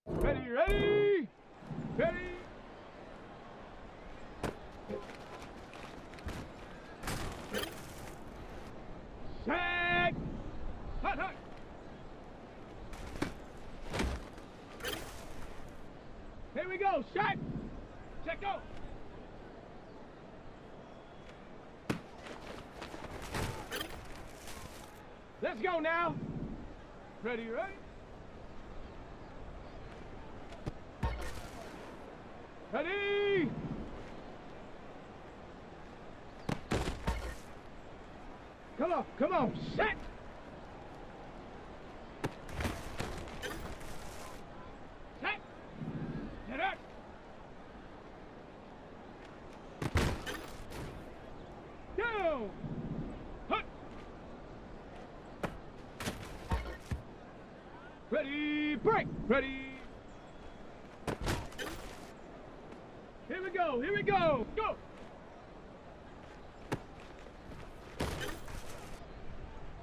Ready, ready, ready. Set. Hut, hut. Here we go. Set. Set, go. Let's go now. Ready, ready. Ready. Come on, set. Set. Set up. Down. Hut. Ready, break. Ready. Here we go, here we go. Go.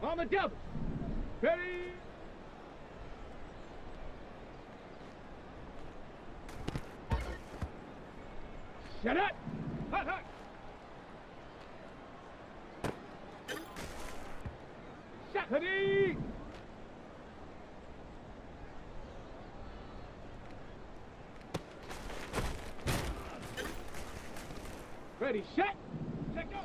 On the double. Ready. Set up. Hut, hut. Set. Ready. Ready, set. Set, go.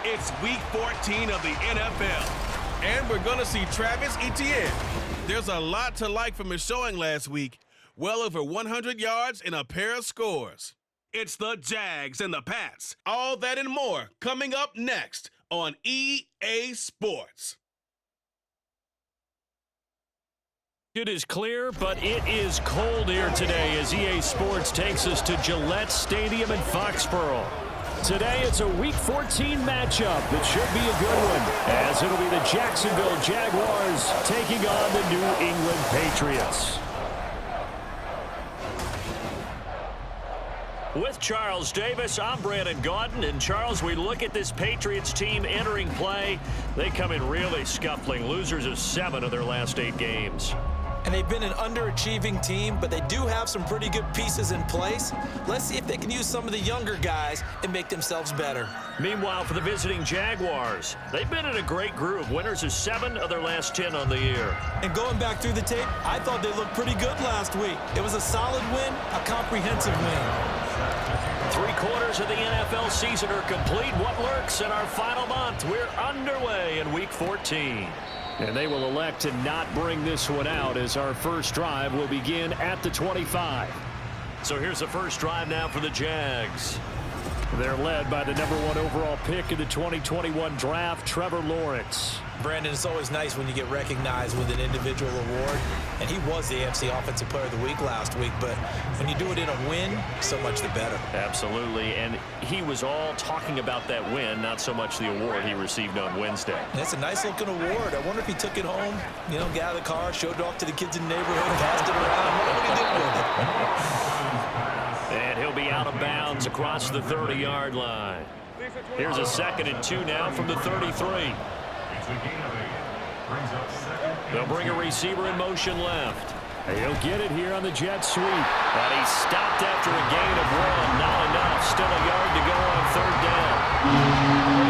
It's week 14 of the NFL, and we're going to see Travis Etienne. There's a lot to like from his showing last week, well over 100 yards and a pair of scores. It's the Jags and the Pats. All that and more coming up next on EA Sports. It is clear, but it is cold here today as EA Sports takes us to Gillette Stadium in Foxborough. Today, it's a Week 14 matchup. It should be a good one, as it'll be the Jacksonville Jaguars taking on the New England Patriots. With Charles Davis, I'm Brandon Gaudin. And, Charles, we look at this Patriots team entering play. They come in really scuffling, losers of 7 of their last 8 games. And they've been an underachieving team, but they do have some pretty good pieces in place. Let's see if they can use some of the younger guys and make themselves better. Meanwhile, for the visiting Jaguars, they've been in a great groove. Winners of 7 of their last 10 on the year. And going back through the tape, I thought they looked pretty good last week. It was a solid win, a comprehensive win. 3/4 of the NFL season are complete. What lurks in our final month? We're underway in Week 14. And they will elect to not bring this one out as our first drive will begin at the 25. So here's the first drive now for the Jags. They're led by the #1 overall pick in the 2021 draft, Trevor Lawrence. Brandon, it's always nice when you get recognized with an individual award, and he was the AFC Offensive Player of the Week last week, but when you do it in a win, so much the better. Absolutely, and he was all talking about that win, not so much the award he received on Wednesday. That's a nice-looking award. I wonder if he took it home, you know, got out of the car, showed it off to the kids in the neighborhood, passed it around. What did he do with it? And he'll be out of bounds across the 30-yard line. Here's a 2nd and 2 now from the 33. They'll bring a receiver in motion left. He'll get it here on the jet sweep. But he's stopped after a gain of 1. Not enough. Still a yard to go on 3rd down.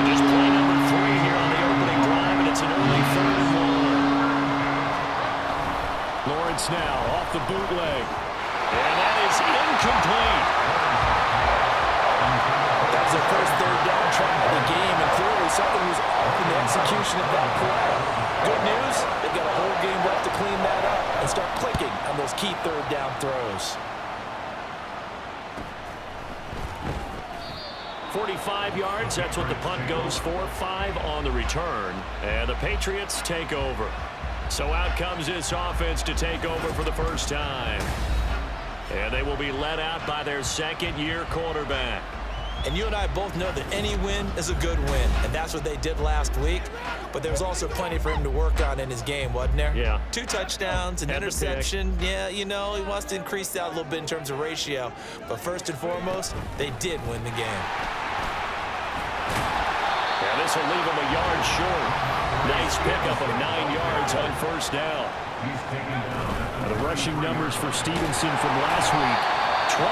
Just play number 3 here on the opening drive, and it's an early 3rd and 1. Lawrence now off the bootleg. And that is incomplete. That was their first 3rd down try of the game, and clearly something was off in the execution of that play. Good news, they've got a whole game left to clean that up and start clicking on those key 3rd down throws. 45 yards, that's what the punt goes for. 5 on the return, and the Patriots take over. So out comes this offense to take over for the first time. And they will be led out by their 2nd-year quarterback. And you and I both know that any win is a good win, and that's what they did last week. But there was also plenty for him to work on in his game, wasn't there? Yeah. 2 touchdowns, an And interception. Yeah, you know, he wants to increase that a little bit in terms of ratio. But first and foremost, they did win the game. Yeah, this will leave him a yard short. Nice pickup of 9 yards on 1st down. The rushing numbers for Stevenson from last week. 25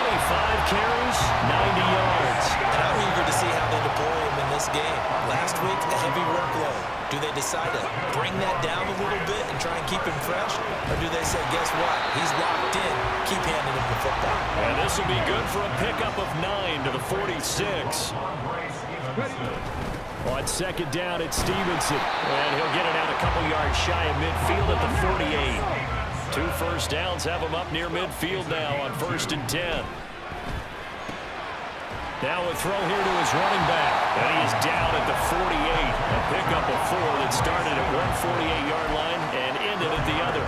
carries, 90 yards. And I'm eager to see how they deploy him in this game. Last week, a heavy workload. Do they decide to bring that down a little bit and try and keep him fresh? Or do they say, guess what? He's locked in. Keep handing him the football. And this will be good for a pickup of 9 to the 46. On 2nd down, it's Stevenson. And he'll get it out a couple yards shy of midfield at the 48. 2 first downs have him up near midfield now on 1st and 10. Now a throw here to his running back. And he is down at the 48. A pickup of 4 that started at one 48-yard line and ended at the other.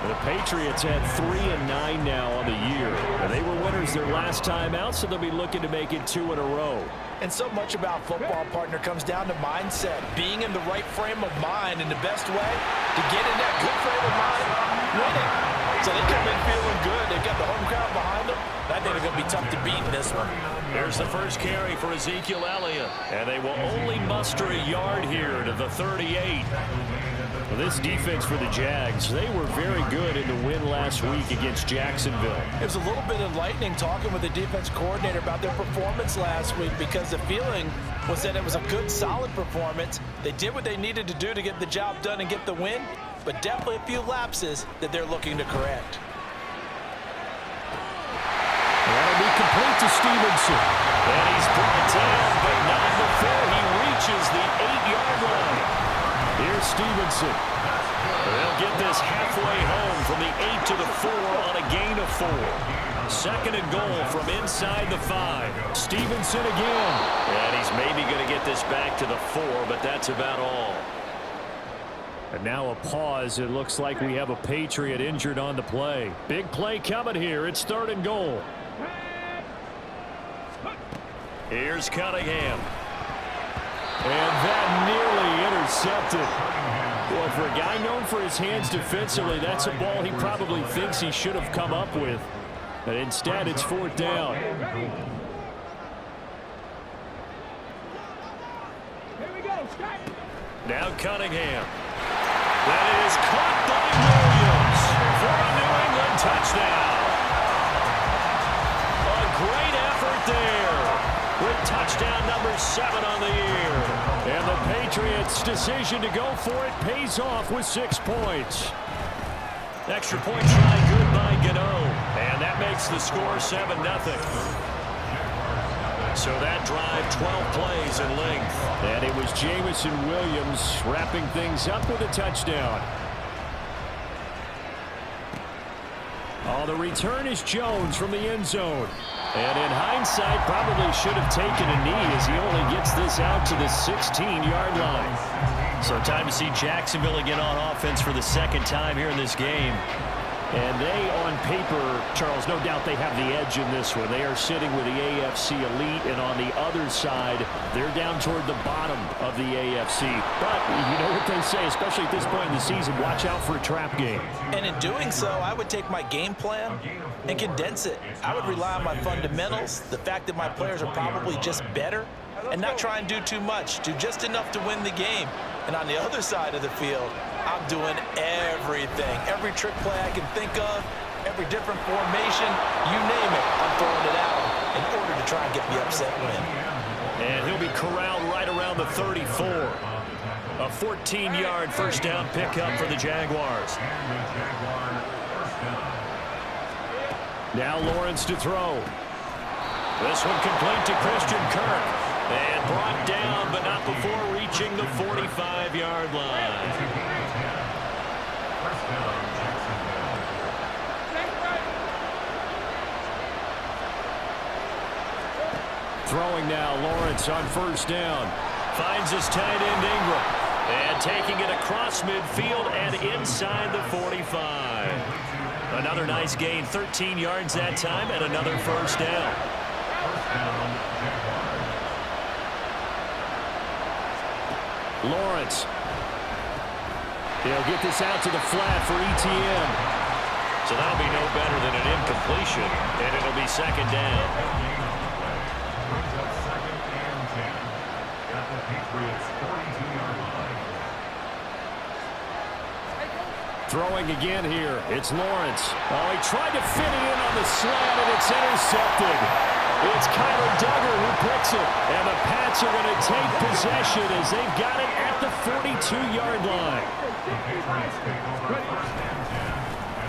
The Patriots had 3-9 now on the year. And they were winners their last time out, so they'll be looking to make it 2 in a row. And so much about football, partner, comes down to mindset. Being in the right frame of mind, and the best way to get in that good frame of mind, winning. So they come in feeling good. They've got the home crowd behind them. I think they're going to be tough to beat in this one. Here's the first carry for Ezekiel Elliott. And they will only muster a yard here to the 38. Well, this defense for the Jags, they were very good in the win last week against Jacksonville. It was a little bit enlightening talking with the defense coordinator about their performance last week, because the feeling was that it was a good, solid performance. They did what they needed to do to get the job done and get the win, but definitely a few lapses that they're looking to correct. That'll be complete to Stevenson. And he's brought down, but not before he reaches the 8-yard line. Here's Stevenson. They'll get this halfway home from the 8 to the 4 on a gain of 4. 2nd and goal from inside the 5. Stevenson again. And he's maybe going to get this back to the 4, but that's about all. And now a pause. It looks like we have a Patriot injured on the play. Big play coming here. It's 3rd and goal. Here's Cunningham. And that nearly intercepted. Well, for a guy known for his hands defensively, that's a ball he probably thinks he should have come up with. But instead, it's 4th down. Here we go, strike. Now Cunningham. That is caught by Williams for a New England touchdown. A great effort there with touchdown number 7 on the year. And the Patriots' decision to go for it pays off with 6 points. Extra point try good by Gano. And that makes the score 7-0. So that drive, 12 plays in length. And it was Jameson Williams wrapping things up with a touchdown. Oh, the return is Jones from the end zone. And in hindsight, probably should have taken a knee as he only gets this out to the 16-yard line. So time to see Jacksonville again on offense for the second time here in this game. And they, on paper, Charles, no doubt they have the edge in this one. They are sitting with the AFC elite, and on the other side, they're down toward the bottom of the AFC. But you know what they say, especially at this point in the season, watch out for a trap game. And in doing so, I would take my game plan and condense it. I would rely on my fundamentals, the fact that my players are probably just better, and not try and do too much. Do just enough to win the game. And on the other side of the field, I'm doing everything. Every trick play I can think of, every different formation, you name it, I'm throwing it out in order to try and get the upset win. And he'll be corralled right around the 34. A 14-yard first down pickup for the Jaguars. Now Lawrence to throw. This one complete to Christian Kirk. And brought down, but not before reaching the 45-yard line. Throwing now, Lawrence on first down. Finds his tight end Ingram. And taking it across midfield and inside the 45. Another nice gain, 13 yards that time, and another first down. Lawrence. He'll get this out to the flat for ETN. So that'll be no better than an incompletion, and it'll be second down. Throwing again here. It's Lawrence. Oh, he tried to fit it in on the slant, and it's intercepted. It's Kyler Duggar who picks it. And the Pats are going to take possession as they've got it at the 42-yard line.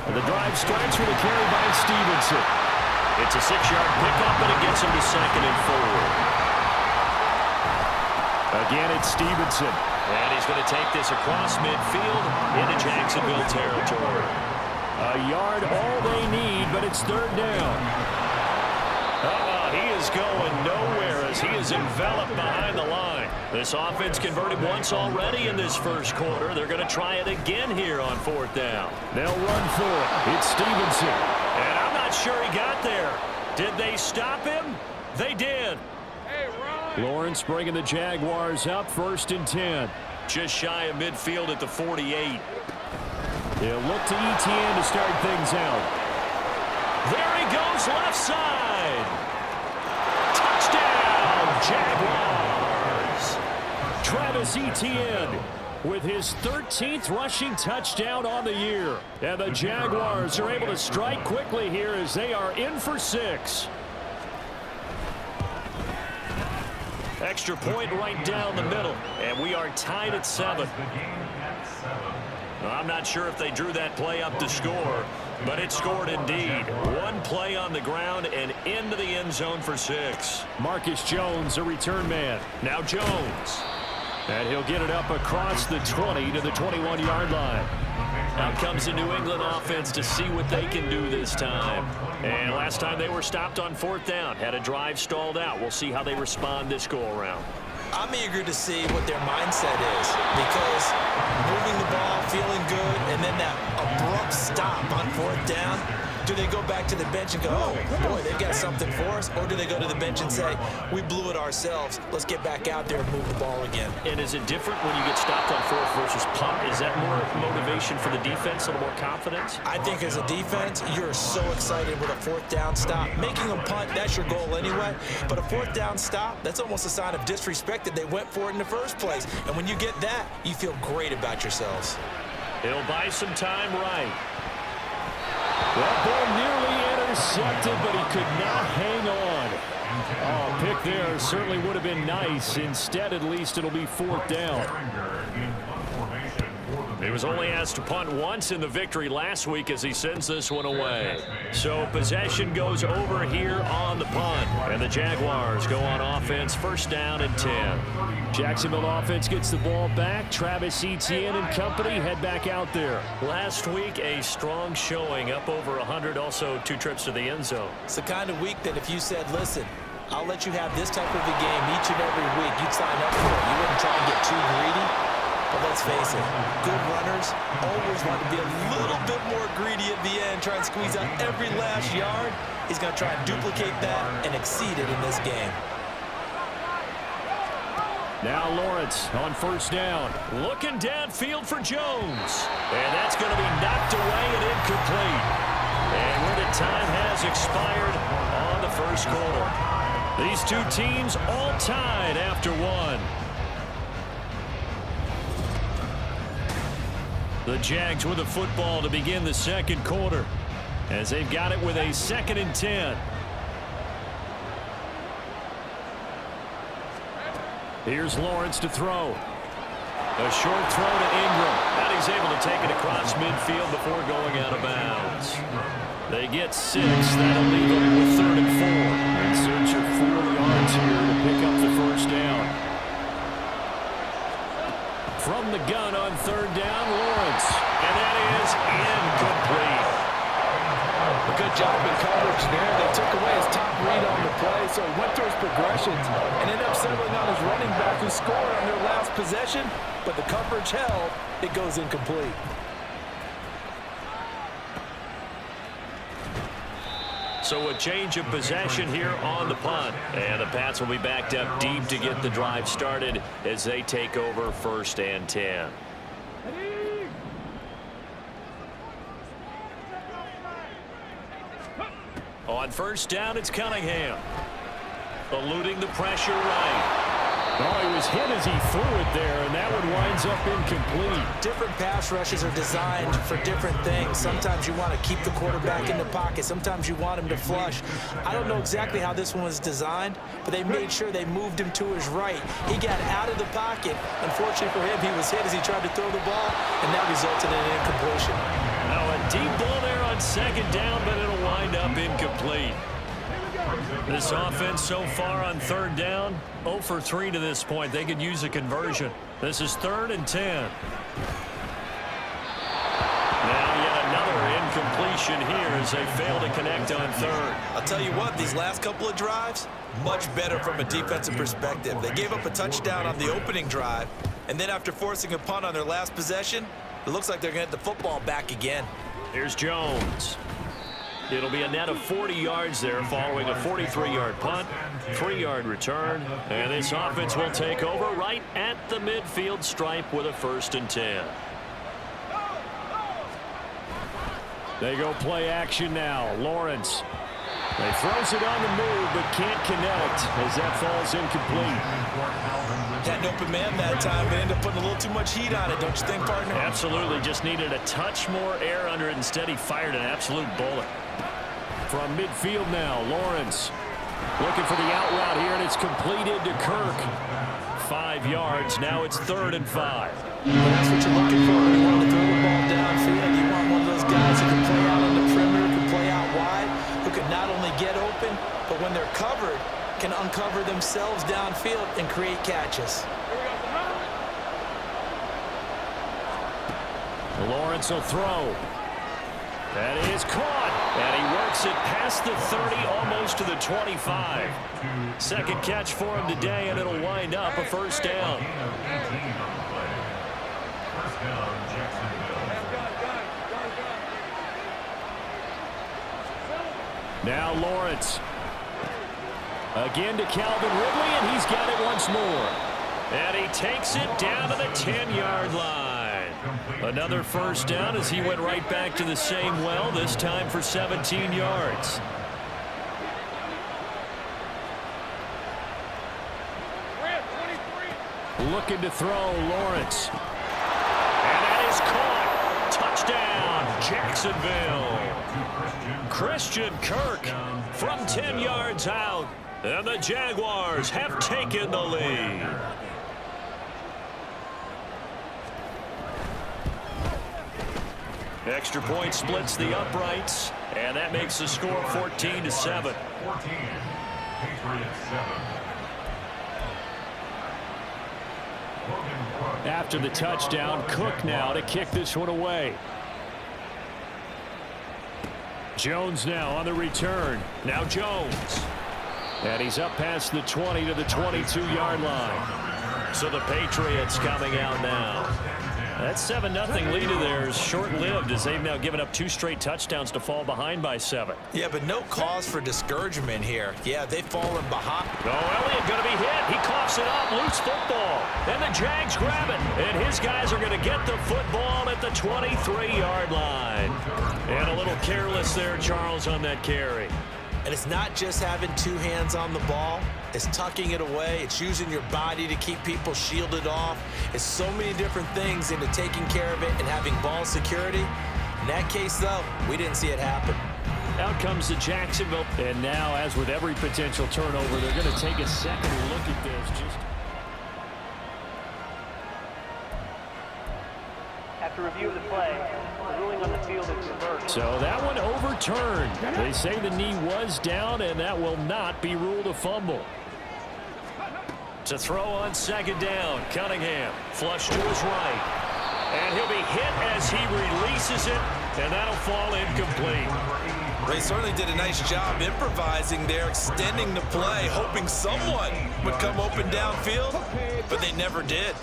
And the drive starts with a carry by Stevenson. It's a 6-yard pickup, but it gets him to second and 4. Again, it's Stevenson. And he's going to take this across midfield into Jacksonville territory. A yard all they need, but it's third down. He is going nowhere as he is enveloped behind the line. This offense converted once already in this first quarter. They're going to try it again here on fourth down. They'll run for it. It's Stevenson. And I'm not sure he got there. Did they stop him? They did. Lawrence bringing the Jaguars up, first and 10. Just shy of midfield at the 48. They'll look to ETN to start things out. There he goes, left side. Touchdown, Jaguars. Travis Etienne with his 13th rushing touchdown on the year. And the Jaguars are able to strike quickly here as they are in for 6. Extra point right down the middle, and we are tied at 7. I'm not sure if they drew that play up to score, but it scored indeed. One play on the ground and into the end zone for 6. Marcus Jones, a return man. Now Jones. And he'll get it up across the 20 to the 21-yard line. Out comes the New England offense to see what they can do this time. And last time they were stopped on fourth down. Had a drive stalled out. We'll see how they respond this go-around. I'm eager to see what their mindset is, because moving the ball, feeling good, and then that abrupt stop on fourth down, do they go back to the bench and go, oh, boy, they've got something for us? Or do they go to the bench and say, we blew it ourselves, let's get back out there and move the ball again? And is it different when you get stopped on fourth versus punt? Is that more motivation for the defense, a little more confidence? I think as a defense, you're so excited with a fourth down stop. Making them punt, that's your goal anyway. But a fourth down stop, that's almost a sign of disrespect that they went for it in the first place. And when you get that, you feel great about yourselves. It'll buy some time right. That ball nearly intercepted, but he could not hang on. Oh, pick there certainly would have been nice. Instead, at least, it'll be fourth down. He was only asked to punt once in the victory last week as he sends this one away. So possession goes over here on the punt. And the Jaguars go on offense, first down and 10. Jacksonville offense gets the ball back. Travis Etienne and company head back out there. Last week, a strong showing, up over 100, also 2 trips to the end zone. It's the kind of week that if you said, listen, I'll let you have this type of a game each and every week, you'd sign up for it. You wouldn't try and get too greedy. But let's face it, good runners always want to be a little bit more greedy at the end, try and squeeze out every last yard. He's going to try and duplicate that and exceed it in this game. Now Lawrence on first down. Looking downfield for Jones. And that's going to be knocked away and incomplete. And limited time has expired on the first quarter. These two teams all tied after one. The Jags with the football to begin the second quarter as they've got it with a 2nd and 10. Here's Lawrence to throw. A short throw to Ingram. And he's able to take it across midfield before going out of bounds. They get 6. That'll leave them with 3rd and 4. In search of 4 yards here to pick up the first down. From the gun on 3rd down, Lawrence. And that is incomplete. A good job in coverage there. They took away his top read on the play, so he went through his progressions and ended up settling on his running back who scored on their last possession, but the coverage held. It goes incomplete. So a change of possession here on the punt. And the Pats will be backed up deep to get the drive started as they take over 1st and 10. On first down, it's Cunningham. Eluding the pressure right. Oh, he was hit as he threw it there, and that one winds up incomplete. Different pass rushes are designed for different things. Sometimes you want to keep the quarterback in the pocket. Sometimes you want him to flush. I don't know exactly how this one was designed, but they made sure they moved him to his right. He got out of the pocket. Unfortunately for him, he was hit as he tried to throw the ball, and that resulted in an incompletion. Now a deep ball there on 2nd down, but it'll wind up incomplete. This offense so far on 3rd down, 0 for 3 to this point. They could use a conversion. This is 3rd and 10. Now yet another incompletion here as they fail to connect on 3rd. I'll tell you what, these last couple of drives, much better from a defensive perspective. They gave up a touchdown on the opening drive, and then after forcing a punt on their last possession, it looks like they're going to get the football back again. Here's Jones. It'll be a net of 40 yards there following a 43-yard punt, 3-yard return, and this offense will take over right at the midfield stripe with a 1st and 10. They go play action now. Lawrence. They throws it on the move but can't connect as that falls incomplete. Had an open man that time, but ended up putting a little too much heat on it, don't you think, partner? Absolutely. Just needed a touch more air under it. Instead, he fired an absolute bullet. From midfield now, Lawrence looking for the out route here, and it's completed to Kirk. 5 yards. Now it's 3rd and 5. Well, that's what you're looking for. You want to throw the ball downfield. You want one of those guys who can play out on the perimeter, can play out wide, who can not only get open, but when they're covered, can uncover themselves downfield and create catches. Lawrence will throw. That is caught. And he works it past the 30, almost to the 25. 2nd catch for him today, and it'll wind up a 1st down. Now Lawrence. Again to Calvin Ridley, and he's got it once more. And he takes it down to the 10-yard line. Another 1st down as he went right back to the same well, this time for 17 yards. Looking to throw, Lawrence. And that is caught. Touchdown, Jacksonville. Christian Kirk from 10 yards out. And the Jaguars have taken the lead. Extra point splits the uprights, and that makes the score 14-7. 14, Patriots 7. After the touchdown, Cook now to kick this one away. Jones now on the return. Now Jones. And he's up past the 20 to the 22-yard line. So the Patriots coming out now. That 7-0 lead of theirs short-lived as they've now given up 2 straight touchdowns to fall behind by 7. Yeah, but no cause for discouragement here. Yeah, they've fallen behind. Oh, Elliott going to be hit. He coughs it up. Loose football. And the Jags grab it. And his guys are going to get the football at the 23-yard line. And a little careless there, Charles, on that carry. And it's not just having 2 hands on the ball. It's tucking it away. It's using your body to keep people shielded off. It's so many different things into taking care of it and having ball security. In that case, though, we didn't see it happen. Out comes the Jacksonville. And now, as with every potential turnover, they're going to take a second look at this. After review of the play, the ruling on the field is reversed. So that one overturned. They say the knee was down, and that will not be ruled a fumble. To throw on second down, Cunningham flush to his right. And he'll be hit as he releases it, and that'll fall incomplete. They certainly did a nice job improvising there, extending the play, hoping someone would come open downfield, but they never did.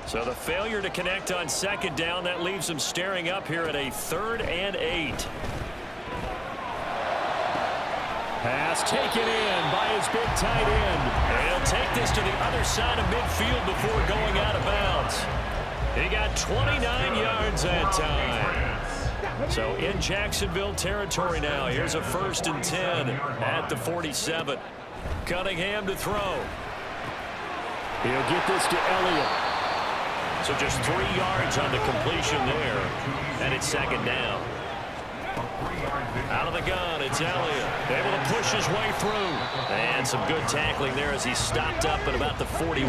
So the failure to connect on second down, that leaves them staring up here at a 3rd and 8. Pass taken in by his big tight end. And he'll take this to the other side of midfield before going out of bounds. He got 29 yards that time. So in Jacksonville territory now. Here's a 1st and 10 at the 47. Cunningham to throw. He'll get this to Elliott. So just 3 yards on the completion there. And it's second down. Out of the gun, it's Elliott. Able to push his way through. And some good tackling there as he stopped up at about the 41.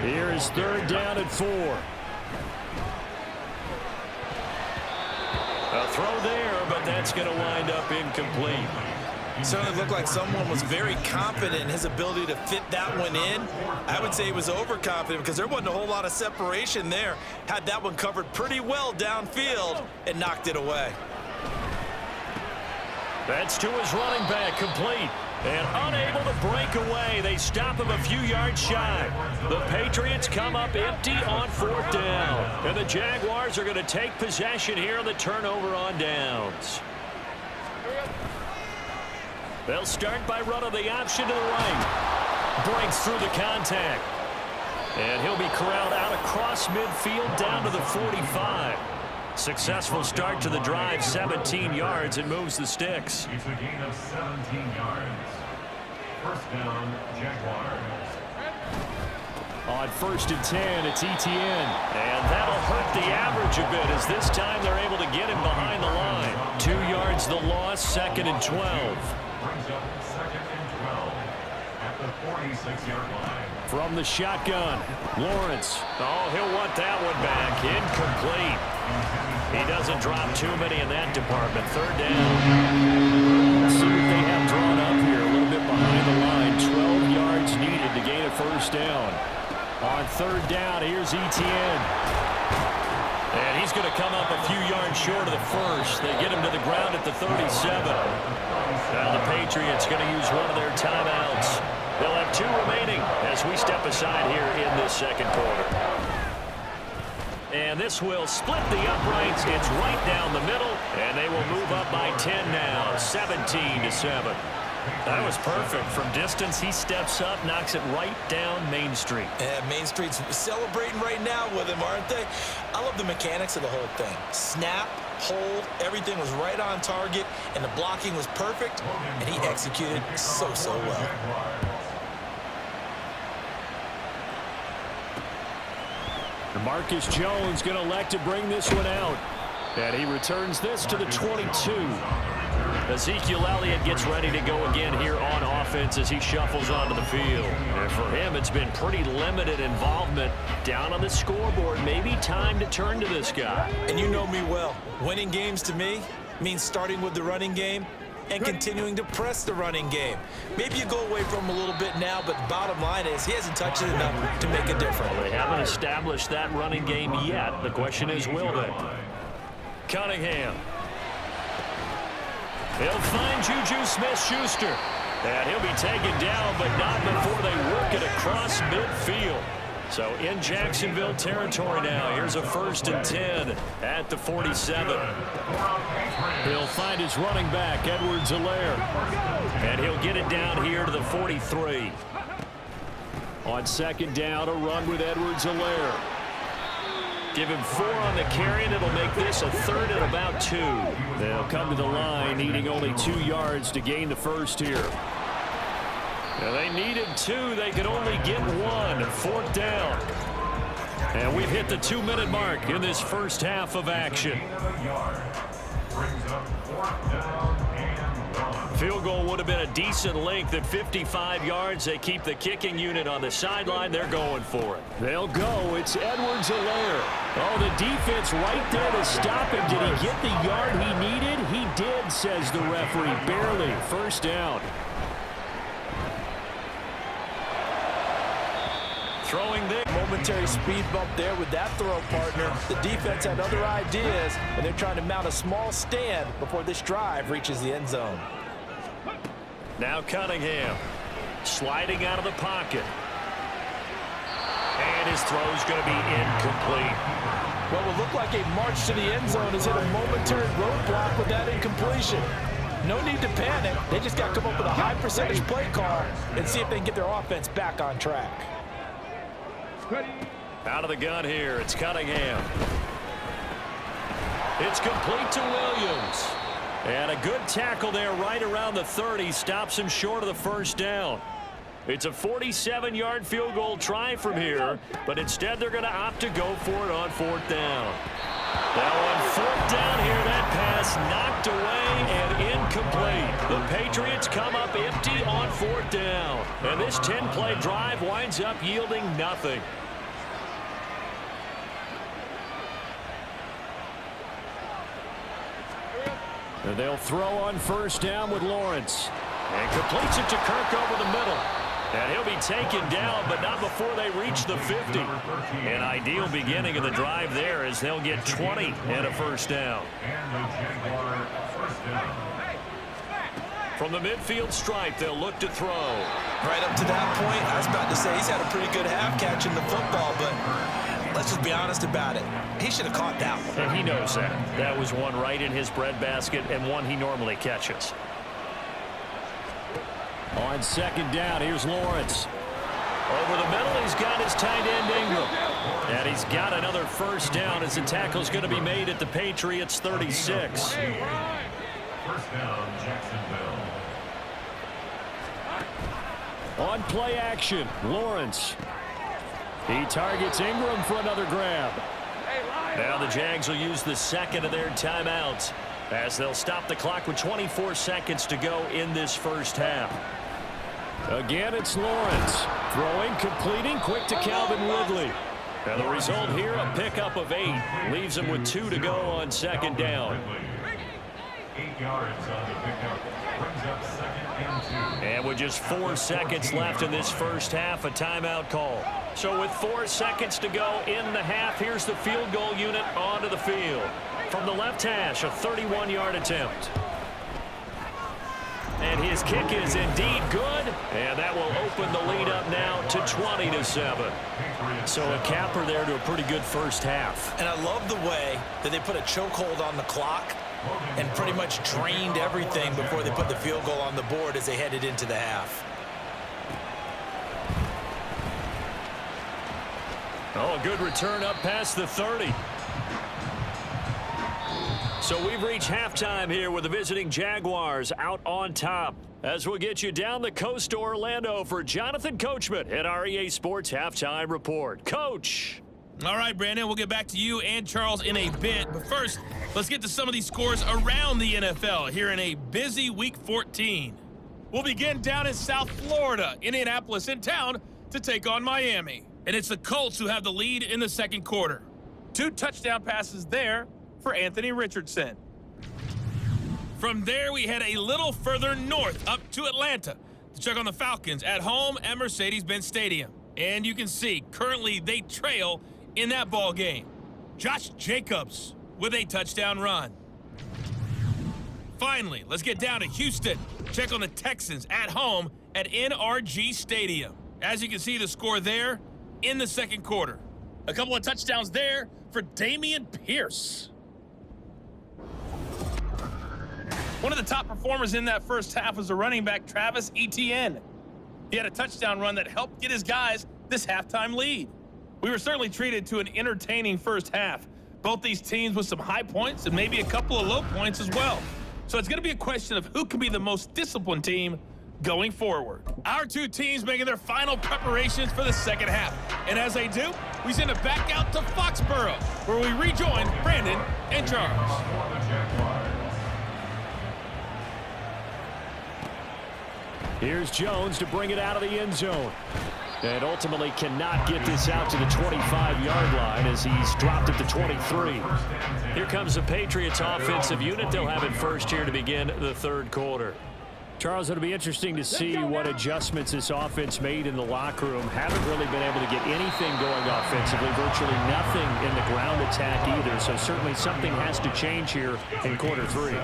Here is 3rd down and 4. A throw there, but that's going to wind up incomplete. It certainly looked like someone was very confident in his ability to fit that one in. I would say he was overconfident because there wasn't a whole lot of separation there. Had that one covered pretty well downfield and knocked it away. That's to his running back, complete. And unable to break away. They stop him a few yards shy. The Patriots come up empty on 4th down. And the Jaguars are going to take possession here on the turnover on downs. They'll start by running the option to the right. Breaks through the contact. And he'll be corralled out across midfield down to the 45. Successful start to the drive, 17 yards, and moves the sticks. It's a gain of 17 yards. 1st down, Jaguars. On 1st and 10, it's Etienne. And that'll hurt the average a bit as this time they're able to get him behind the line. 2 yards the loss, 2nd and 12. Brings up 2nd and 12 at the 46-yard line. From the shotgun, Lawrence. Oh, he'll want that one back. Incomplete. He doesn't drop too many in that department. 3rd down. Let's see what they have drawn up here. A little bit behind the line. 12 yards needed to gain a 1st down. On 3rd down, here's Etienne. And he's going to come up a few yards short of the 1st. They get him to the ground at the 37. Now the Patriots going to use one of their timeouts. They'll have 2 remaining as we step aside here in this 2nd quarter. And this will split the uprights. It's right down the middle, and they will move up by 10 now, 17-7. That was perfect. From distance, he steps up, knocks it right down Main Street. Yeah, Main Street's celebrating right now with him, aren't they? I love the mechanics of the whole thing. Snap, hold, everything was right on target, and the blocking was perfect, and he executed so well. Marcus Jones going to elect to bring this one out. And he returns this to the 22. Ezekiel Elliott gets ready to go again here on offense. offense as he shuffles onto the field. And for him, it's been pretty limited involvement down on the scoreboard. Maybe time to turn to this guy. And you know me well. Winning games to me means starting with the running game and continuing to press the running game. Maybe you go away from him a little bit now, but the bottom line is he hasn't touched it enough to make a difference. Well, they haven't established that running game yet. The question is, will they? Cunningham. He'll find Juju Smith-Schuster. And he'll be taken down, but not before they work it across midfield. So in Jacksonville territory now. Here's a 1st and 10 at the 47. He'll find his running back, Edwards-Helaire. And he'll get it down here to the 43. On 2nd down, a run with Edwards-Helaire. Give him 4 on the carry, and it'll make this a 3rd and about 2. They'll come to the line, needing only 2 yards to gain the first here. Now they needed 2. They could only get 1. 4th down. And we've hit the 2-minute mark in this first half of action. Field goal would have been a decent length at 55 yards. They keep the kicking unit on the sideline. They're going for it. They'll go. It's Edwards-Helaire. Oh, the defense right there to stop him. Did he get the yard he needed? He did, says the referee. Barely. 1st down. Throwing there. Momentary speed bump there with that throw, partner. The defense had other ideas, and they're trying to mount a small stand before this drive reaches the end zone. Now Cunningham sliding out of the pocket. And his throw's going to be incomplete. What will look like a march to the end zone has hit a momentary roadblock with that incompletion. No need to panic. They just got to come up with a high percentage play call and see if they can get their offense back on track. Out of the gun here, it's Cunningham. It's complete to Williams. And a good tackle there right around the 30. Stops him short of the 1st down. It's a 47-yard field goal try from here, but instead they're going to opt to go for it on 4th down. Now on 4th down here, that pass knocked away and incomplete. The Patriots come up empty on 4th down. And this 10-play drive winds up yielding nothing. And they'll throw on 1st down with Lawrence. And completes it to Kirk over the middle. And he'll be taken down, but not before they reach the 50. An ideal beginning of the drive there as they'll get 20 and a 1st down. And the Jaguar 1st down. From the midfield stripe, they'll look to throw. Right up to that point, I was about to say he's had a pretty good half catching the football, but let's just be honest about it. He should have caught that one. And he knows that. That was one right in his breadbasket and one he normally catches. On 2nd down, here's Lawrence. Over the middle, he's got his tight end Ingram. And he's got another 1st down as the tackle's going to be made at the Patriots 36. 1st down, Jacksonville. On play action, Lawrence. He targets Ingram for another grab. Now the Jags will use the 2nd of their timeouts as they'll stop the clock with 24 seconds to go in this first half. Again, it's Lawrence. Throwing, completing, quick to Calvin Ridley. And the result here, a pickup of 8. Leaves him with 2 to go on 2nd down. 8 yards on the pickup. Brings up 2nd and 2. And with just 4 seconds left in this first half, a timeout call. So with 4 seconds to go in the half, here's the field goal unit onto the field. From the left hash, a 31-yard attempt. And his kick is indeed good, and that will open the lead up now to 20-7. So a capper there to a pretty good first half. And I love the way that they put a chokehold on the clock and pretty much drained everything before they put the field goal on the board as they headed into the half. Oh, a good return up past the 30. So we've reached halftime here with the visiting Jaguars out on top. As we'll get you down the coast to Orlando for Jonathan Coachman at our EA Sports Halftime Report. Coach. All right, Brandon, we'll get back to you and Charles in a bit. But first, let's get to some of these scores around the NFL here in a busy Week 14. will begin down in South Florida. Indianapolis in town to take on Miami. And it's the Colts who have the lead in the second quarter. 2 touchdown passes there for Anthony Richardson. From there, we head a little further north up to Atlanta to check on the Falcons at home at Mercedes-Benz Stadium. And you can see currently they trail in that ball game. Josh Jacobs with a touchdown run. Finally, let's get down to Houston. Check on the Texans at home at NRG Stadium. As you can see, the score there in the second quarter. A couple of touchdowns there for Dameon Pierce. One of the top performers in that first half was the running back Travis Etienne. He had a touchdown run that helped get his guys this halftime lead. We were certainly treated to an entertaining first half. Both these teams with some high points and maybe a couple of low points as well. So it's going to be a question of who can be the most disciplined team going forward. Our 2 teams making their final preparations for the second half. And as they do, we send it back out to Foxborough, where we rejoin Brandon and Charles. Here's Jones to bring it out of the end zone. And ultimately cannot get this out to the 25-yard line as he's dropped it to 23. Here comes the Patriots offensive unit. They'll have it first here to begin the third quarter. Charles, it'll be interesting to see what adjustments this offense made in the locker room. Haven't really been able to get anything going offensively, virtually nothing in the ground attack either. So certainly something has to change here in quarter 3.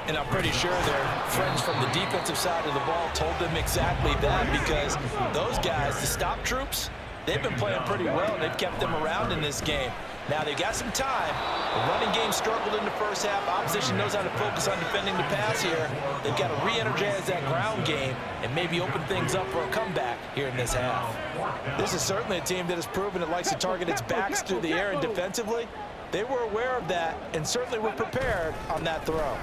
And I'm pretty sure their friends from the defensive side of the ball told them exactly that, because those guys, the stop troops, they've been playing pretty well. They've kept them around in this game. Now they got some time. The running game struggled in the first half. Opposition knows how to focus on defending the pass here. They've got to re-energize that ground game and maybe open things up for a comeback here in this half. This is certainly a team that has proven it likes to target its backs through the air and defensively. They were aware of that and certainly were prepared on that throw.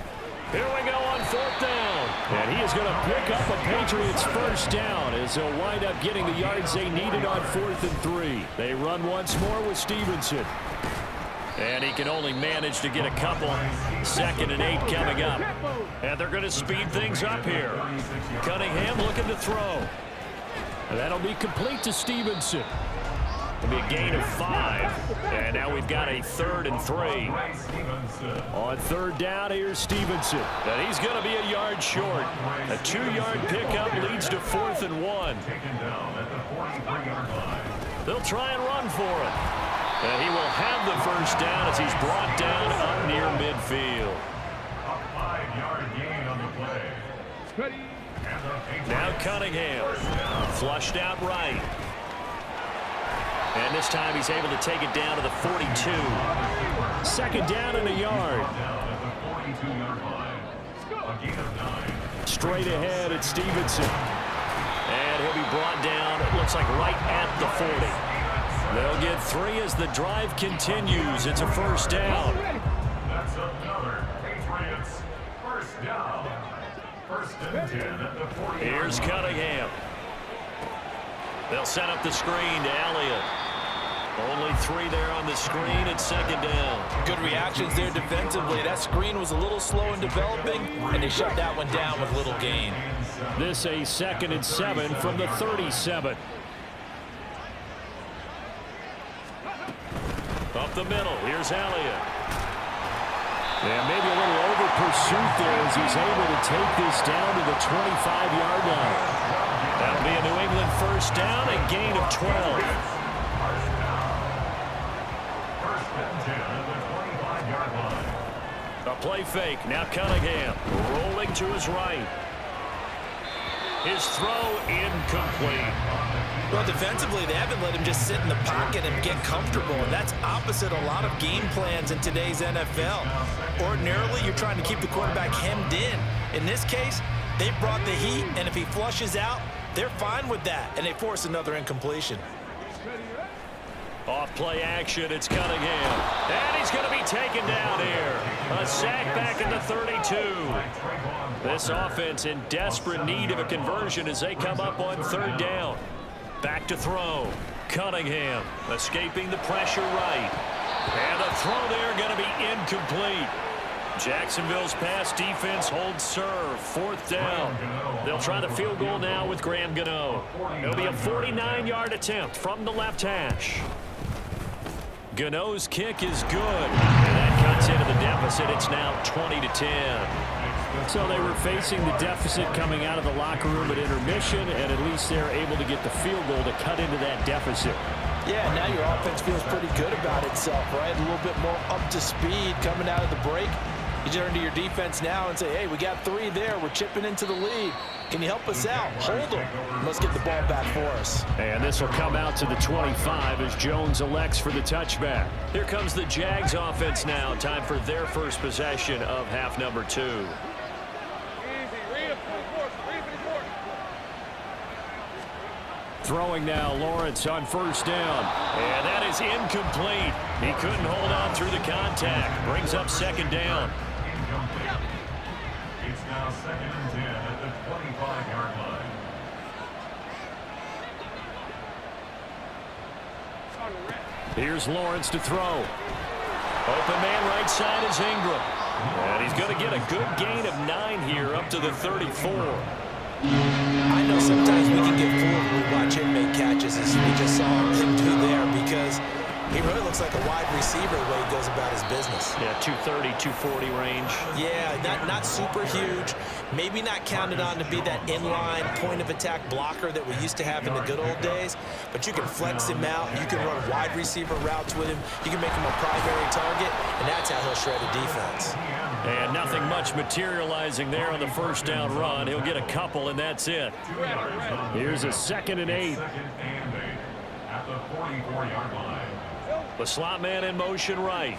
Here we go on 4th down. And he is going to pick up a Patriots first down as they'll wind up getting the yards they needed on 4th and 3. They run once more with Stevenson. And he can only manage to get a couple. 2nd and 8 coming up. And they're going to speed things up here. Cunningham looking to throw. And that'll be complete to Stevenson. It'll be a gain of 5. And now we've got a 3rd and 3. On 3rd down, here's Stevenson. And he's going to be a yard short. A 2-yard pickup leads to 4th and 1. They'll try and run for it. And he will have the first down as he's brought down up near midfield. A 5-yard gain on the play. Now Cunningham. Flushed out right. And this time he's able to take it down to the 42. 2nd down and a yard. Straight ahead at Stevenson. And he'll be brought down, it looks like right at the 40. They'll get 3 as the drive continues. It's a first down. That's another Patriots first down. 1st and 10 at the 40. Here's Cunningham. They'll set up the screen to Elliott. Only 3 there on the screen at 2nd down. Good reactions there defensively. That screen was a little slow in developing, and they shut that one down with little gain. This a 2nd and 7 from the 37. Up the middle, here's Elliott. And maybe a little over pursuit there as he's able to take this down to the 25-yard line. That'll be a New England first down, a gain of 12. A play fake, now Cunningham rolling to his right. His throw incomplete. Well, defensively, they haven't let him just sit in the pocket and get comfortable, and that's opposite a lot of game plans in today's NFL. Ordinarily, you're trying to keep the quarterback hemmed in. In this case, they brought the heat, and if he flushes out, they're fine with that, and they force another incompletion. Off play action, it's Cunningham. And he's going to be taken down here. A sack back at the 32. This offense in desperate need of a conversion as they come up on 3rd down. Back to throw. Cunningham escaping the pressure right. And the throw there going to be incomplete. Jacksonville's pass defense holds serve. 4th down. They'll try the field goal now with Graham Gano. It'll be a 49-yard attempt from the left hash. Gano's kick is good. And that cuts into the deficit. It's now 20-10. So they were facing the deficit coming out of the locker room at intermission, and at least they're able to get the field goal to cut into that deficit. Yeah, now your offense feels pretty good about itself, right? A little bit more up to speed coming out of the break. You turn to your defense now and say, hey, we got 3 there. We're chipping into the lead. Can you help us out? Hold them. Let's get the ball back for us. And this will come out to the 25 as Jones elects for the touchback. Here comes the Jags offense now. Time for their first possession of half number 2. Throwing now, Lawrence on 1st down. And that is incomplete. He couldn't hold on through the contact. Brings up 2nd down. It's now 2nd and 10 at the 25-yard line. Here's Lawrence to throw. Open man right side is Ingram. And he's going to get a good gain of 9 here up to the 34. I know sometimes we can get fooled when we watch him make catches as we just saw him do there because he really looks like a wide receiver the way he goes about his business. Yeah, 230, 240 range. Yeah, not super huge. Maybe not counted on to be that inline point-of-attack blocker that we used to have in the good old days, but you can flex him out. You can run wide receiver routes with him. You can make him a primary target, and that's how he'll shred a defense. And nothing much materializing there on the 1st down run. He'll get a couple, and that's it. Here's a 2nd and 8. At the 44-yard line. The slot man in motion right.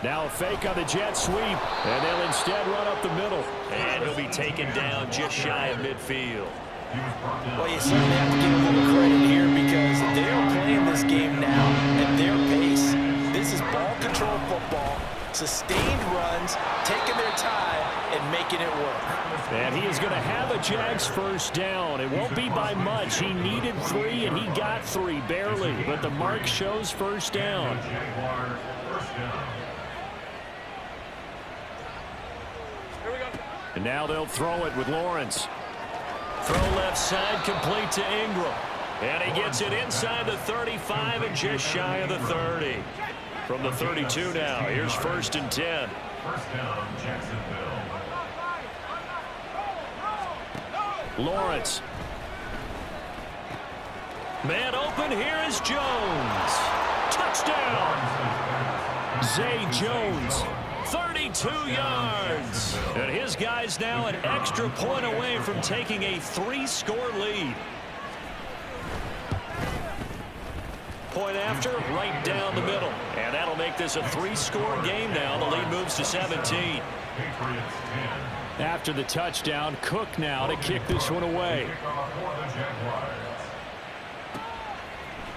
Now a fake on the jet sweep, and they'll instead run up the middle. And he'll be taken down just shy of midfield. Well, you certainly have to give a little credit here because they're playing this game now at their pace. This is ball control football. Sustained runs, taking their time, and making it work. And he is going to have a Jags 1st down. It won't be by much. He needed 3, and he got 3, barely. But the mark shows 1st down. Jaguars, 1st down. And now they'll throw it with Lawrence. Throw left side, complete to Ingram. And he gets it inside the 35 and just shy of the 30. From the 32 now, here's 1st and 10. 1st down, Jacksonville. Lawrence. Man open, here is Jones. Touchdown! Zay Jones, 32 yards. And his guy's now an extra point away from taking a 3-score lead. Point after, right down the middle. And that'll make this a 3-score game now. The lead moves to 17. After the touchdown, Cook now to kick this one away.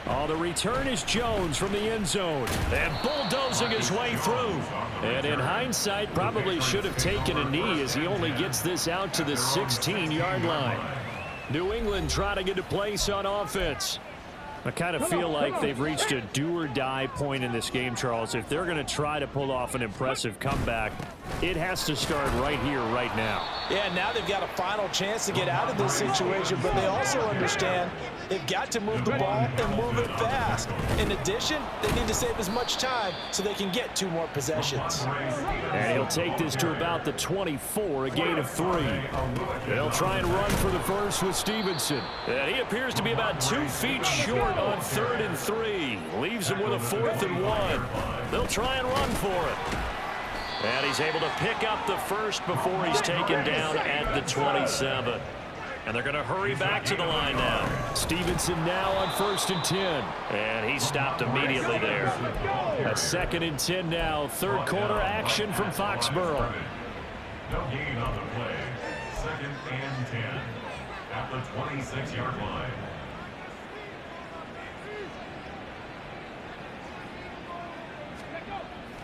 Oh, the return is Jones from the end zone. And bulldozing his way through. And in hindsight, probably should have taken a knee as he only gets this out to the 16-yard line. New England trying to get a place on offense. I kind of feel like they've reached a do-or-die point in this game, Charles. If they're going to try to pull off an impressive comeback, it has to start right here, right now. Yeah, now they've got a final chance to get out of this situation, but they also understand they've got to move the ball and move it fast. In addition, they need to save as much time so they can get 2 more possessions. And he'll take this to about the 24, a gain of 3. They'll try and run for the first with Stevenson. And he appears to be about 2 feet short on 3rd and 3. Leaves him with a 4th and 1. They'll try and run for it. And he's able to pick up the first before he's taken down at the 27. And they're going to hurry back to the line now. Stevenson now on 1st and 10. And he stopped immediately there. A 2nd and 10 now. 3rd quarter action from Foxborough. No gain on the play. 2nd and 10 at the 26-yard line.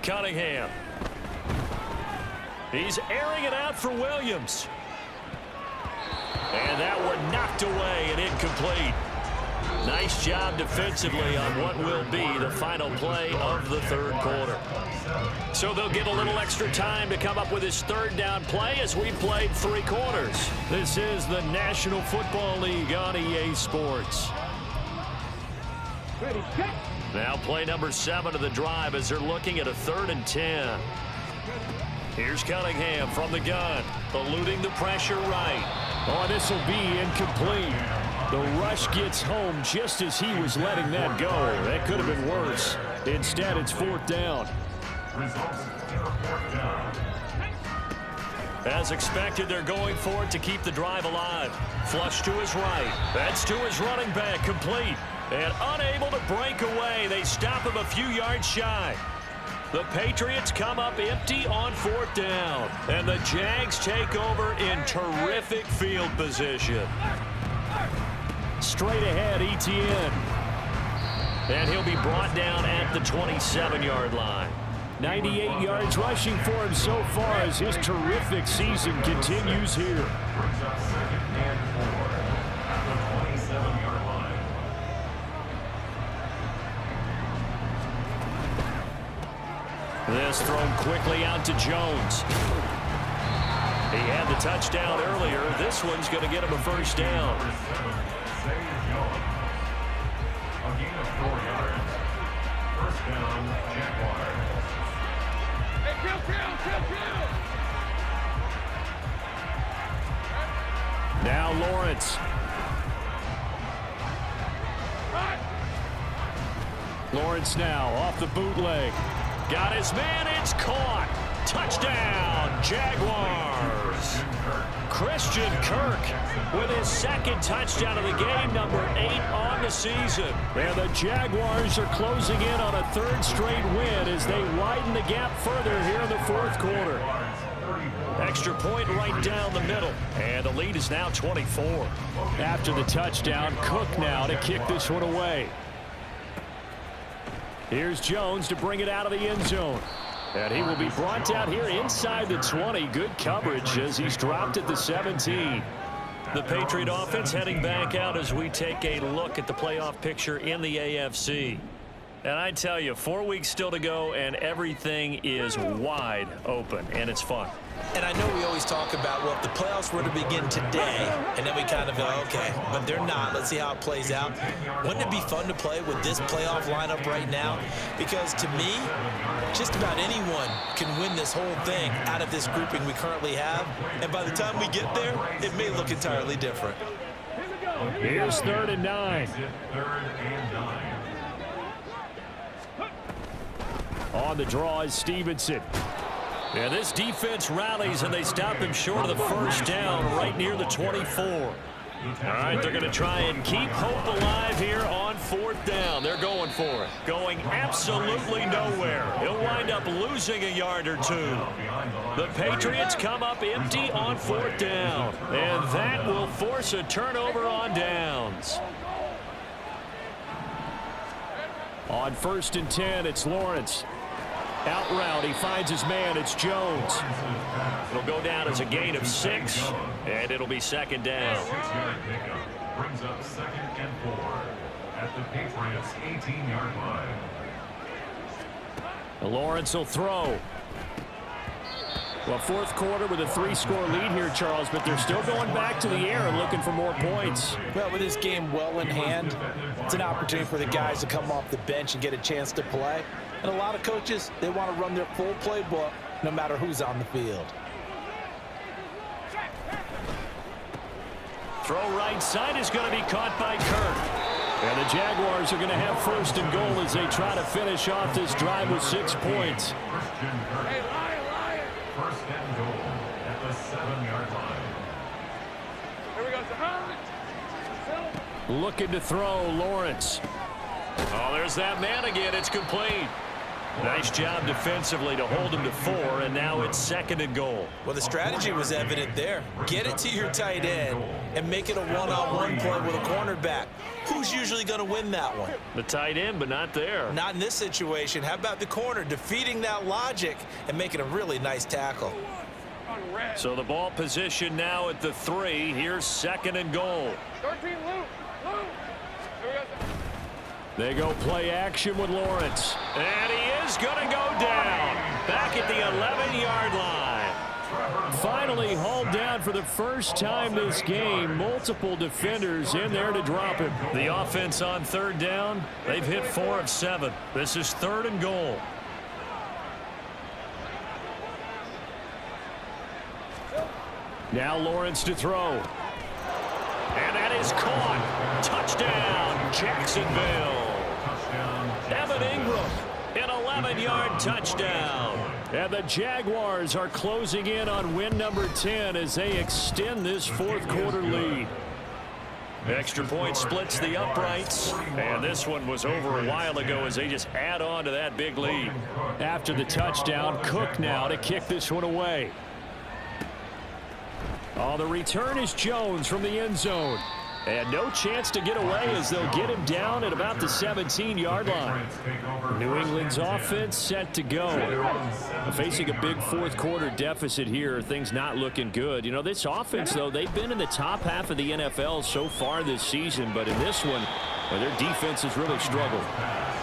Cunningham. He's airing it out for Williams. And that one knocked away and incomplete. Nice job defensively on what will be the final play of the third quarter. So they'll get a little extra time to come up with his third down play as we played 3 quarters. This is the National Football League on EA Sports. Ready, set. Now play number 7 of the drive as they're looking at a 3rd and 10. Here's Cunningham from the gun, eluding the pressure right. Oh, this will be incomplete. The rush gets home just as he was letting that go. That could have been worse. Instead, it's 4th down. As expected, they're going for it to keep the drive alive. Flush to his right. That's to his running back, complete. And unable to break away, they stop him a few yards shy. The Patriots come up empty on 4th down. And the Jags take over in terrific field position. Straight ahead, Etienne. And he'll be brought down at the 27-yard line. 98 yards rushing for him so far as his terrific season continues here. This thrown quickly out to Jones. He had the touchdown earlier. This one's going to get him a 1st down. A gain of 4 yards. 1st down, Jaguars. Hey, kill. Now Lawrence. Lawrence now off the bootleg. Got his man, it's caught. Touchdown, Jaguars. Christian Kirk with his 2nd touchdown of the game, number 8 on the season. And the Jaguars are closing in on a 3rd straight win as they widen the gap further here in the 4th quarter. Extra point right down the middle. And the lead is now 24. After the touchdown, Cook now to kick this one away. Here's Jones to bring it out of the end zone. And he will be brought down here inside the 20. Good coverage as he's dropped at the 17. The Patriot offense heading back out as we take a look at the playoff picture in the AFC. And I tell you, 4 weeks still to go, and everything is wide open, and it's fun. And I know we always talk about, well, if the playoffs were to begin today, and then we kind of go, okay, but they're not. Let's see how it plays out. Wouldn't it be fun to play with this playoff lineup right now? Because to me, just about anyone can win this whole thing out of this grouping we currently have. And by the time we get there, it may look entirely different. Here's 3rd and 9. 3rd and 9. On the draw is Stevenson. And this defense rallies, and they stop him short of the 1st down right near the 24. All right, they're going to try and keep hope alive here on 4th down. They're going for it. Going absolutely nowhere. He'll wind up losing a yard or 2. The Patriots come up empty on 4th down. And that will force a turnover on downs. On 1st and 10, it's Lawrence. Out route, he finds his man, it's Jones. It'll go down as a gain of 6, and it'll be 2nd down. 6-yard pickup brings up 2nd and 4 at the Patriots' 18-yard line. Lawrence will throw. Well, 4th quarter with a 3-score lead here, Charles, but they're still going back to the air and looking for more points. Well, with this game well in hand, it's an opportunity for the guys to come off the bench and get a chance to play. And a lot of coaches, they want to run their full playbook no matter who's on the field. Throw right side is going to be caught by Kirk. And the Jaguars are going to have 1st and goal as they try to finish off this drive with 6 points. Hey, Lion. 1st and goal at the 7-yard line. Here we go. Looking to throw, Lawrence. Oh, there's that man again. It's complete. Nice job defensively to hold him to 4, and now it's 2nd and goal. Well, the strategy was evident there. Get it to your tight end and make it a one-on-one play with a cornerback. Who's usually going to win that one? The tight end, but not there. Not in this situation. How about the corner defeating that logic and making a really nice tackle? So the ball position now at the 3. Here's 2nd and goal. 13, Luke. Here we go. They go play action with Lawrence. And he is going to go down. Back at the 11-yard line. Finally hauled down for the first time this game. Multiple defenders in there to drop him. The offense on third down, they've hit 4 of 7. This is 3rd and goal. Now Lawrence to throw. And that is caught. Touchdown, Jacksonville. Evan Ingram, an 11-yard touchdown. And the Jaguars are closing in on win number 10 as they extend this 4th quarter lead. Extra point splits the uprights, and this one was over a while ago as they just add on to that big lead. After the touchdown, Cook now to kick this one away. Oh, the return is Jones from the end zone. And no chance to get away as they'll get him down at about the 17-yard line. New England's offense set to go. Facing a big 4th quarter deficit here. Things not looking good. You know, this offense, though, they've been in the top half of the NFL so far this season. But in this one, well, their defense has really struggled.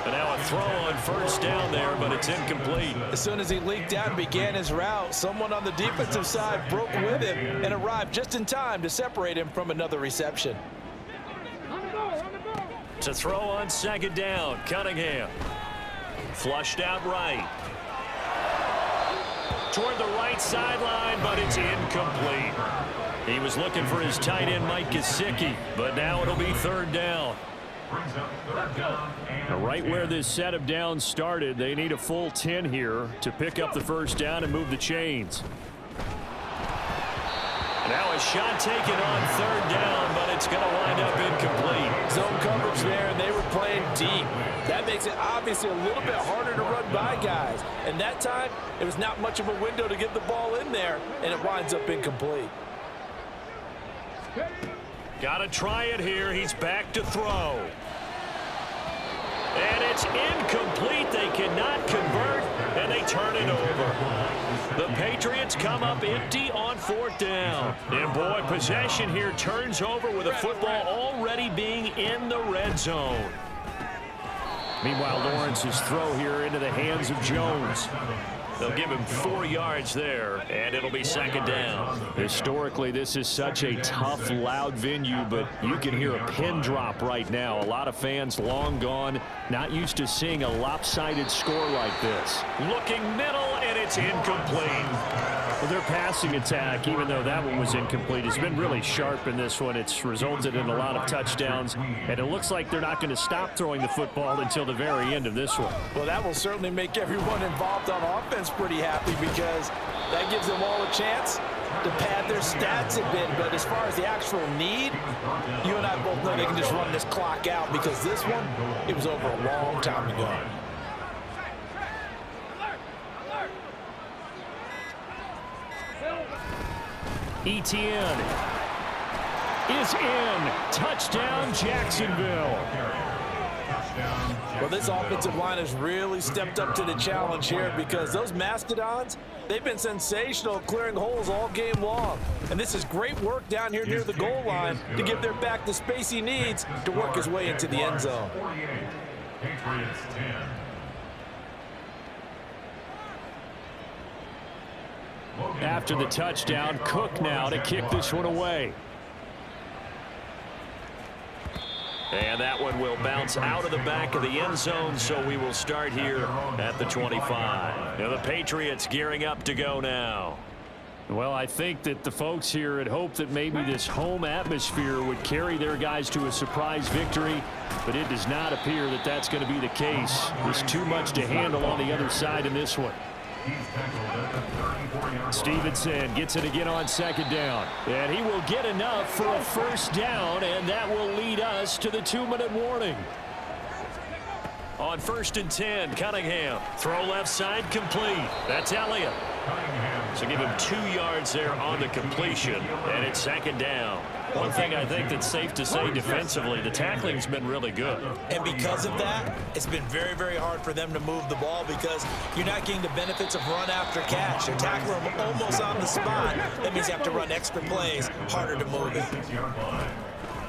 And now a throw on first down there, but it's incomplete. As soon as he leaked out and began his route, someone on the defensive side broke with him and arrived just in time to separate him from another reception. To throw on 2nd down, Cunningham. Flushed out right. Toward the right sideline, but it's incomplete. He was looking for his tight end, Mike Gesicki, but now it'll be 3rd down. Right where this set of downs started, they need a full 10 here to pick up the first down and move the chains. Now a shot taken on 3rd down, but it's going to wind up incomplete. Zone coverage there, and they were playing deep. That makes it obviously a little bit harder to run by guys. And that time, it was not much of a window to get the ball in there, and it winds up incomplete. Got to try it here. He's back to throw. And it's incomplete. They cannot convert, and they turn it over. The Patriots come up empty on 4th down. And boy, possession here turns over with a football already being in the red zone. Meanwhile, Lawrence's throw here into the hands of Jones. They'll give him 4 yards there, and it'll be 2nd down. Historically, this is such a tough, loud venue, but you can hear a pin drop right now. A lot of fans long gone, not used to seeing a lopsided score like this. Looking middle, and it's incomplete. Well, their passing attack, even though that one was incomplete, has been really sharp in this one. It's resulted in a lot of touchdowns, and it looks like they're not going to stop throwing the football until the very end of this one. Well, that will certainly make everyone involved on offense pretty happy because that gives them all a chance to pad their stats a bit. But as far as the actual need, you and I both know they can just run this clock out because this one, it was over a long time ago. Etienne is in. Touchdown, Jacksonville. Well, this offensive line has really stepped up to the challenge here because those Mastodons, they've been sensational clearing holes all game long. And this is great work down here near the goal line to give their back the space he needs to work his way into the end zone. Patriots 10. After the touchdown, Cook now to kick this one away. And that one will bounce out of the back of the end zone, so we will start here at the 25. Now the Patriots gearing up to go now. Well, I think that the folks here had hoped that maybe this home atmosphere would carry their guys to a surprise victory, but it does not appear that that's going to be the case. There's too much to handle on the other side in this one. Stevenson gets it again on 2nd down. And he will get enough for a first down, and that will lead us to the 2-minute warning. On 1st and 10, Cunningham. Throw left side, complete. That's Elliott. So give him 2 yards there on the completion, and it's 2nd down. One thing I think that's safe to say defensively, the tackling's been really good. And because of that, it's been very, very hard for them to move the ball because you're not getting the benefits of run after catch. They're tackling them almost on the spot. That means you have to run extra plays, harder to move it.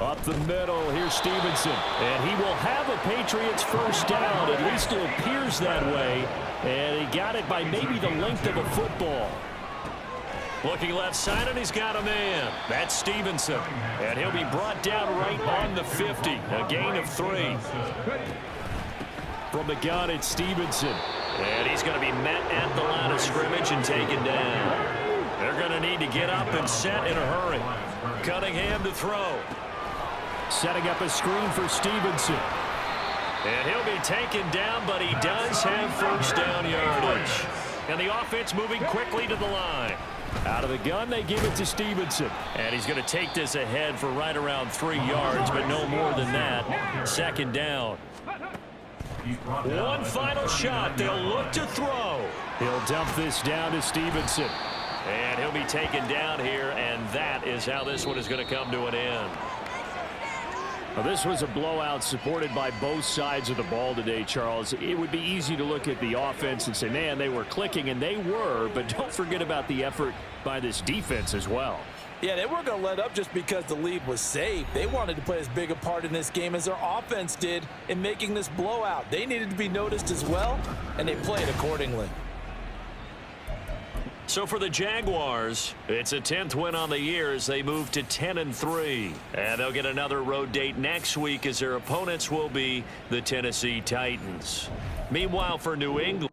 Up the middle, here's Stevenson. And he will have a Patriots first down. At least it appears that way. And he got it by maybe the length of a football. Looking left side, and he's got a man. That's Stevenson. And he'll be brought down right on the 50. A gain of 3. From the gun, it's Stevenson. And he's going to be met at the line of scrimmage and taken down. They're going to need to get up and set in a hurry. Cunningham to throw. Setting up a screen for Stevenson. And he'll be taken down, but he does have first down yardage. And the offense moving quickly to the line. Out of the gun, they give it to Stevenson. And he's going to take this ahead for right around 3 yards, but no more than that. Second down. One final shot. They'll look to throw. He'll dump this down to Stevenson. And he'll be taken down here, and that is how this one is going to come to an end. Well, this was a blowout supported by both sides of the ball today, Charles. It would be easy to look at the offense and say, man, they were clicking, and they were, but don't forget about the effort by this defense as well. Yeah, they weren't going to let up just because the lead was saved. They wanted to play as big a part in this game as their offense did in making this blowout. They needed to be noticed as well, and they played accordingly. So for the Jaguars, it's a 10th win on the year as they move to 10-3. And they'll get another road date next week as their opponents will be the Tennessee Titans. Meanwhile, for New England,